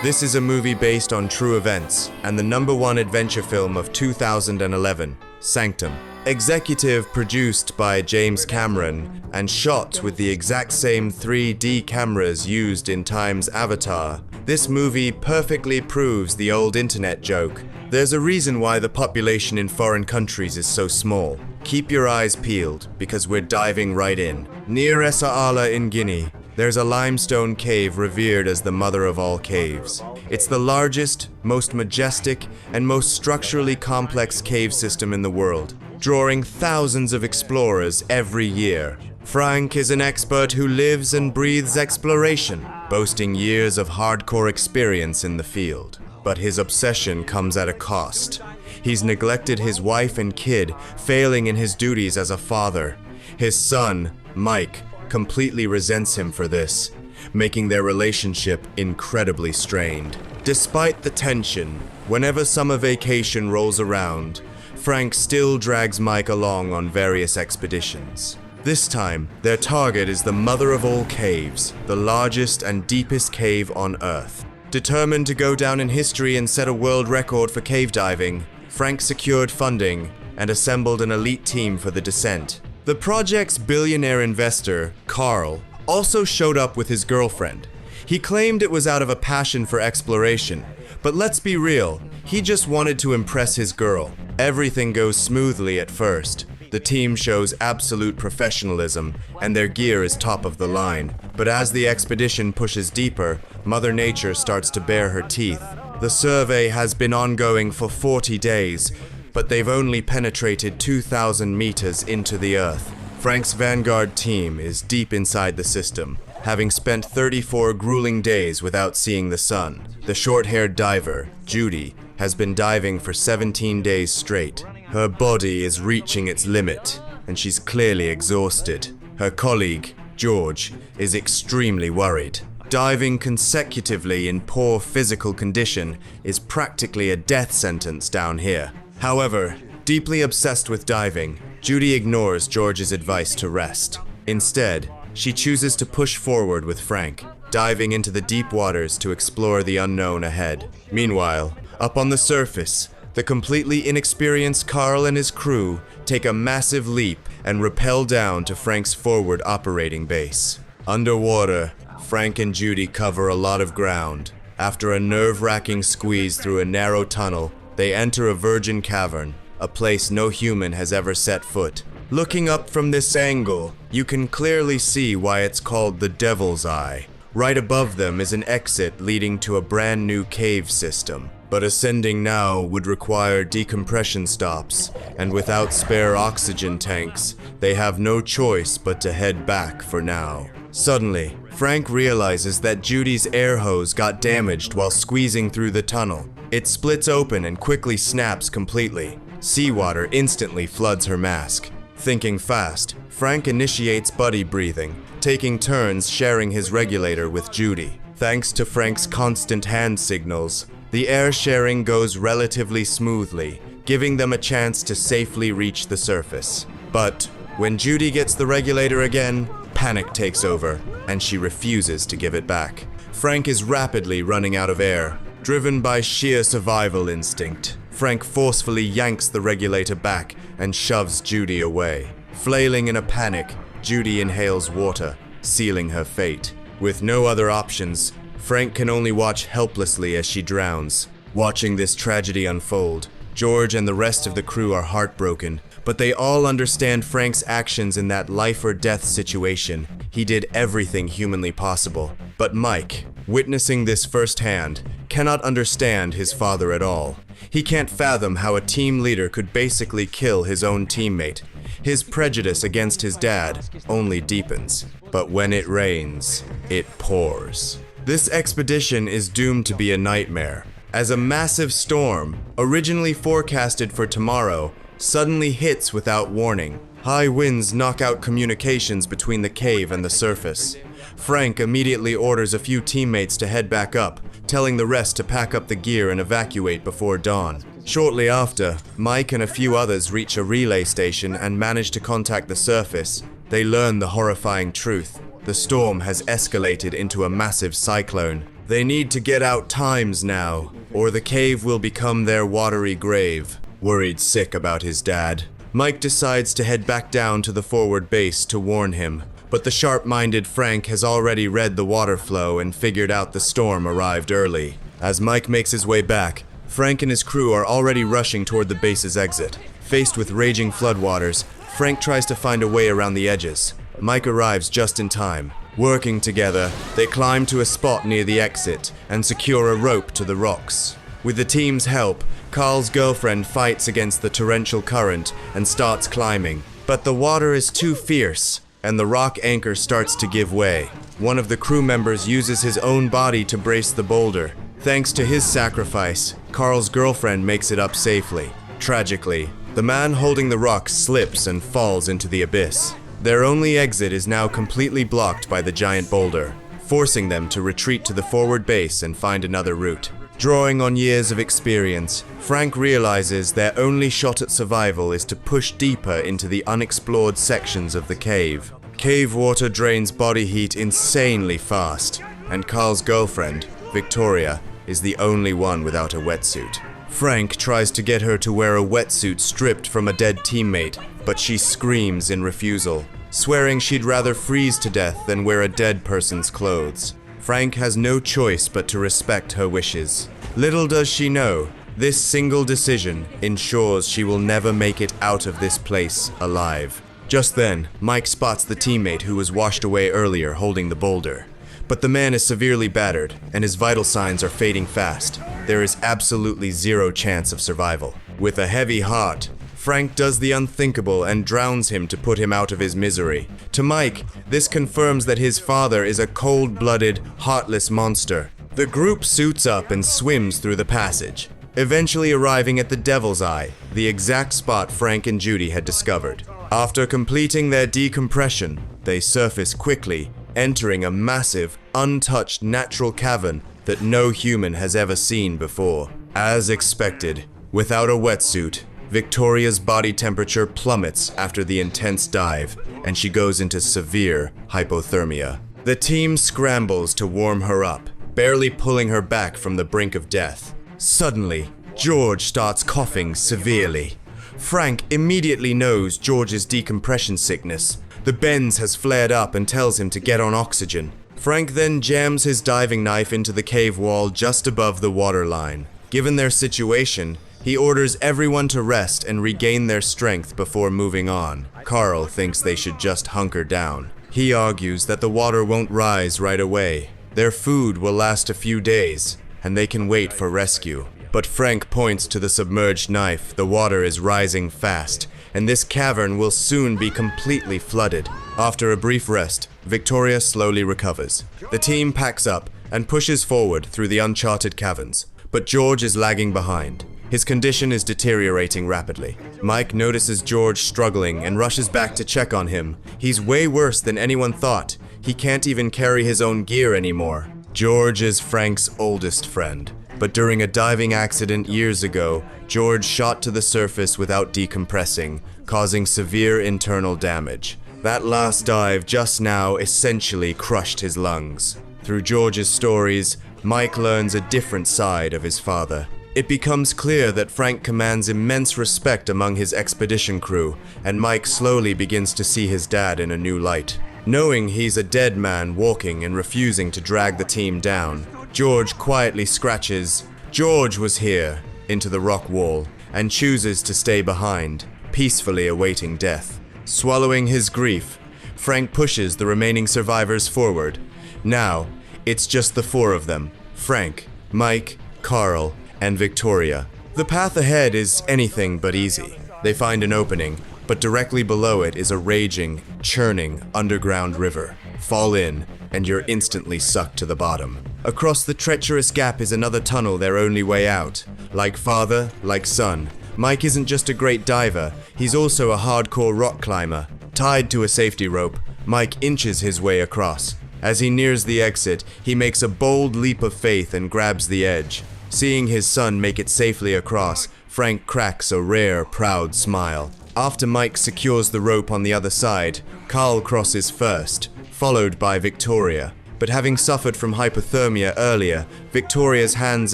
This is a movie based on true events and the #1 adventure film of 2011, Sanctum. Executive produced by James Cameron and shot with the exact same 3D cameras used in Time's Avatar, this movie perfectly proves the old internet joke. There's a reason why the population in foreign countries is so small. Keep your eyes peeled, because we're diving right in. Near Essa Ala in Guinea, there's a limestone cave revered as the mother of all caves. It's the largest, most majestic, and most structurally complex cave system in the world, drawing thousands of explorers every year. Frank is an expert who lives and breathes exploration, boasting years of hardcore experience in the field. But his obsession comes at a cost. He's neglected his wife and kid, failing in his duties as a father. His son, Mike, completely resents him for this, making their relationship incredibly strained. Despite the tension, whenever summer vacation rolls around, Frank still drags Mike along on various expeditions. This time, their target is the mother of all caves, the largest and deepest cave on Earth. Determined to go down in history and set a world record for cave diving, Frank secured funding and assembled an elite team for the descent. The project's billionaire investor, Carl, also showed up with his girlfriend. He claimed it was out of a passion for exploration, but let's be real, he just wanted to impress his girl. Everything goes smoothly at first. The team shows absolute professionalism, and their gear is top of the line. But as the expedition pushes deeper, Mother Nature starts to bare her teeth. The survey has been ongoing for 40 days, but they've only penetrated 2,000 meters into the Earth. Frank's vanguard team is deep inside the system, having spent 34 grueling days without seeing the sun. The short-haired diver, Judy, has been diving for 17 days straight. Her body is reaching its limit, and she's clearly exhausted. Her colleague, George, is extremely worried. Diving consecutively in poor physical condition is practically a death sentence down here. However, deeply obsessed with diving, Judy ignores George's advice to rest. Instead, she chooses to push forward with Frank, diving into the deep waters to explore the unknown ahead. Meanwhile, up on the surface, the completely inexperienced Carl and his crew take a massive leap and rappel down to Frank's forward operating base. Underwater, Frank and Judy cover a lot of ground. After a nerve-wracking squeeze through a narrow tunnel, they enter a virgin cavern, a place no human has ever set foot. Looking up from this angle, you can clearly see why it's called the Devil's Eye. Right above them is an exit leading to a brand new cave system. But ascending now would require decompression stops, and without spare oxygen tanks, they have no choice but to head back for now. Suddenly, Frank realizes that Judy's air hose got damaged while squeezing through the tunnel. It splits open and quickly snaps completely. Seawater instantly floods her mask. Thinking fast, Frank initiates buddy breathing, taking turns sharing his regulator with Judy. Thanks to Frank's constant hand signals, the air sharing goes relatively smoothly, giving them a chance to safely reach the surface. But when Judy gets the regulator again, panic takes over, and she refuses to give it back. Frank is rapidly running out of air. Driven by sheer survival instinct, Frank forcefully yanks the regulator back and shoves Judy away. Flailing in a panic, Judy inhales water, sealing her fate. With no other options, Frank can only watch helplessly as she drowns. Watching this tragedy unfold, George and the rest of the crew are heartbroken, but they all understand Frank's actions in that life or death situation. He did everything humanly possible. But Mike, witnessing this firsthand, cannot understand his father at all. He can't fathom how a team leader could basically kill his own teammate. His prejudice against his dad only deepens. But when it rains, it pours. This expedition is doomed to be a nightmare, as a massive storm, originally forecasted for tomorrow, suddenly hits without warning. High winds knock out communications between the cave and the surface. Frank immediately orders a few teammates to head back up, telling the rest to pack up the gear and evacuate before dawn. Shortly after, Mike and a few others reach a relay station and manage to contact the surface. They learn the horrifying truth. The storm has escalated into a massive cyclone. They need to get out times now, or the cave will become their watery grave. Worried sick about his dad, Mike decides to head back down to the forward base to warn him, but the sharp-minded Frank has already read the water flow and figured out the storm arrived early. As Mike makes his way back, Frank and his crew are already rushing toward the base's exit. Faced with raging floodwaters, Frank tries to find a way around the edges. Mike arrives just in time. Working together, they climb to a spot near the exit and secure a rope to the rocks. With the team's help, Carl's girlfriend fights against the torrential current and starts climbing. But the water is too fierce, and the rock anchor starts to give way. One of the crew members uses his own body to brace the boulder. Thanks to his sacrifice, Carl's girlfriend makes it up safely. Tragically, the man holding the rock slips and falls into the abyss. Their only exit is now completely blocked by the giant boulder, forcing them to retreat to the forward base and find another route. Drawing on years of experience, Frank realizes their only shot at survival is to push deeper into the unexplored sections of the cave. Cave water drains body heat insanely fast, and Carl's girlfriend, Victoria, is the only one without a wetsuit. Frank tries to get her to wear a wetsuit stripped from a dead teammate, but she screams in refusal, swearing she'd rather freeze to death than wear a dead person's clothes. Frank has no choice but to respect her wishes. Little does she know, this single decision ensures she will never make it out of this place alive. Just then, Mike spots the teammate who was washed away earlier holding the boulder. But the man is severely battered, and his vital signs are fading fast. There is absolutely zero chance of survival. With a heavy heart, Frank does the unthinkable and drowns him to put him out of his misery. To Mike, this confirms that his father is a cold-blooded, heartless monster. The group suits up and swims through the passage, eventually arriving at the Devil's Eye, the exact spot Frank and Judy had discovered. After completing their decompression, they surface quickly, entering a massive, untouched natural cavern that no human has ever seen before. As expected, without a wetsuit, Victoria's body temperature plummets after the intense dive, and she goes into severe hypothermia. The team scrambles to warm her up, barely pulling her back from the brink of death. Suddenly, George starts coughing severely. Frank immediately knows George's decompression sickness. The Benz has flared up and tells him to get on oxygen. Frank then jams his diving knife into the cave wall just above the waterline. Given their situation, he orders everyone to rest and regain their strength before moving on. Carl thinks they should just hunker down. He argues that the water won't rise right away. Their food will last a few days, and they can wait for rescue. But Frank points to the submerged knife. The water is rising fast, and this cavern will soon be completely flooded. After a brief rest, Victoria slowly recovers. The team packs up and pushes forward through the uncharted caverns, but George is lagging behind. His condition is deteriorating rapidly. Mike notices George struggling and rushes back to check on him. He's way worse than anyone thought. He can't even carry his own gear anymore. George is Frank's oldest friend, but during a diving accident years ago, George shot to the surface without decompressing, causing severe internal damage. That last dive just now essentially crushed his lungs. Through George's stories, Mike learns a different side of his father. It becomes clear that Frank commands immense respect among his expedition crew, and Mike slowly begins to see his dad in a new light. Knowing he's a dead man walking and refusing to drag the team down, George quietly scratches "George was here" into the rock wall and chooses to stay behind, peacefully awaiting death. Swallowing his grief, Frank pushes the remaining survivors forward. Now, it's just the four of them: Frank, Mike, Carl, and Victoria. The path ahead is anything but easy. They find an opening, but directly below it is a raging, churning underground river. Fall in, and you're instantly sucked to the bottom. Across the treacherous gap is another tunnel, their only way out. Like father, like son, Mike isn't just a great diver, he's also a hardcore rock climber. Tied to a safety rope, Mike inches his way across. As he nears the exit, he makes a bold leap of faith and grabs the edge. Seeing his son make it safely across, Frank cracks a rare, proud smile. After Mike secures the rope on the other side, Carl crosses first, followed by Victoria. but having suffered from hypothermia earlier, Victoria's hands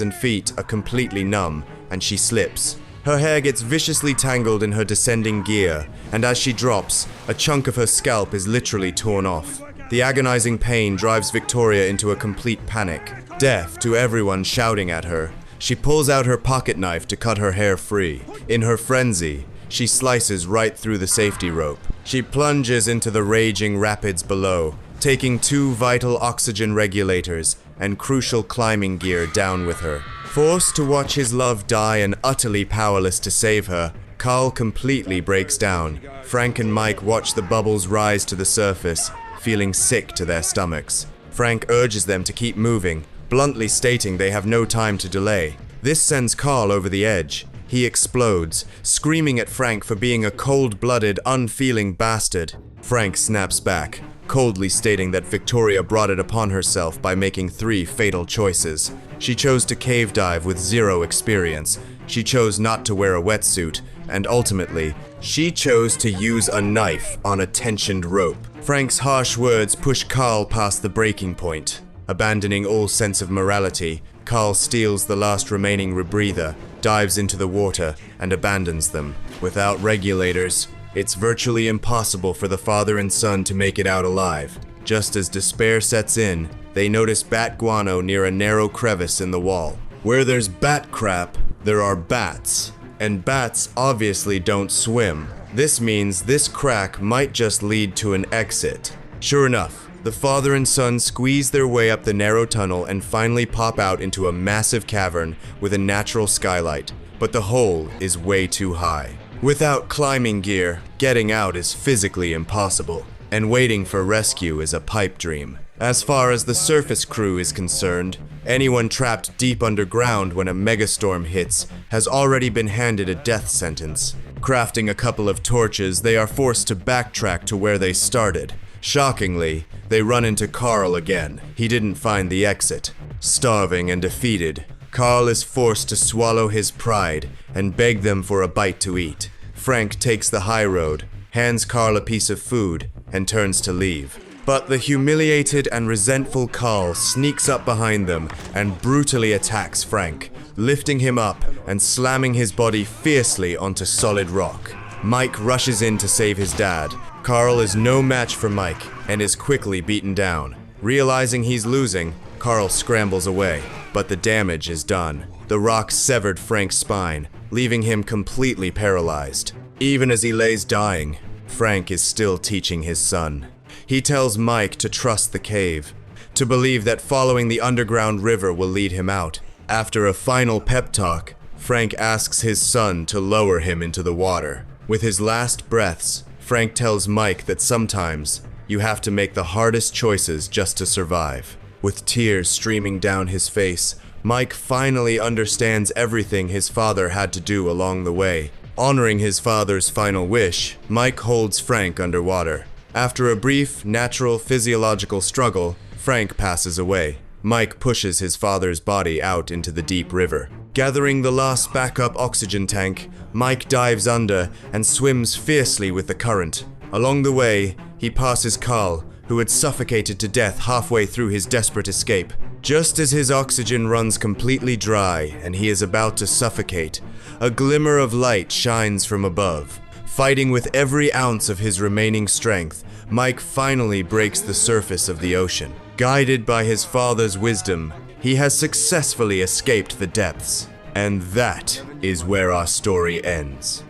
and feet are completely numb, and she slips. Her hair gets viciously tangled in her descending gear, and as she drops, a chunk of her scalp is literally torn off. The agonizing pain drives Victoria into a complete panic. Deaf to everyone shouting at her, she pulls out her pocket knife to cut her hair free. In her frenzy, she slices right through the safety rope. She plunges into the raging rapids below, taking 2 vital oxygen regulators and crucial climbing gear down with her. Forced to watch his love die and utterly powerless to save her, Carl completely breaks down. Frank and Mike watch the bubbles rise to the surface, feeling sick to their stomachs. Frank urges them to keep moving, bluntly stating they have no time to delay. This sends Carl over the edge. He explodes, screaming at Frank for being a cold-blooded, unfeeling bastard. Frank snaps back, coldly stating that Victoria brought it upon herself by making 3 fatal choices. She chose to cave dive with 0 experience. She chose not to wear a wetsuit, and ultimately, she chose to use a knife on a tensioned rope. Frank's harsh words push Carl past the breaking point. Abandoning all sense of morality, Carl steals the last remaining rebreather, dives into the water, and abandons them. Without regulators, it's virtually impossible for the father and son to make it out alive. Just as despair sets in, they notice bat guano near a narrow crevice in the wall. Where there's bat crap, there are bats. And bats obviously don't swim. This means this crack might just lead to an exit. Sure enough, the father and son squeeze their way up the narrow tunnel and finally pop out into a massive cavern with a natural skylight. But the hole is way too high. Without climbing gear, getting out is physically impossible, and waiting for rescue is a pipe dream. As far as the surface crew is concerned, anyone trapped deep underground when a megastorm hits has already been handed a death sentence. Crafting a couple of torches, they are forced to backtrack to where they started. Shockingly, they run into Carl again. He didn't find the exit. Starving and defeated, Carl is forced to swallow his pride and beg them for a bite to eat. Frank takes the high road, hands Carl a piece of food, and turns to leave. But the humiliated and resentful Carl sneaks up behind them and brutally attacks Frank, lifting him up and slamming his body fiercely onto solid rock. Mike rushes in to save his dad. Carl is no match for Mike and is quickly beaten down. Realizing he's losing, Carl scrambles away, but the damage is done. The rock severed Frank's spine, leaving him completely paralyzed. Even as he lays dying, Frank is still teaching his son. He tells Mike to trust the cave, to believe that following the underground river will lead him out. After a final pep talk, Frank asks his son to lower him into the water. With his last breaths, Frank tells Mike that sometimes you have to make the hardest choices just to survive. With tears streaming down his face, Mike finally understands everything his father had to do along the way. Honoring his father's final wish, Mike holds Frank underwater. After a brief, natural physiological struggle, Frank passes away. Mike pushes his father's body out into the deep river. Gathering the last backup oxygen tank, Mike dives under and swims fiercely with the current. Along the way, he passes Carl, who had suffocated to death halfway through his desperate escape. Just as his oxygen runs completely dry and he is about to suffocate, a glimmer of light shines from above. Fighting with every ounce of his remaining strength, Mike finally breaks the surface of the ocean. Guided by his father's wisdom, he has successfully escaped the depths. And that is where our story ends.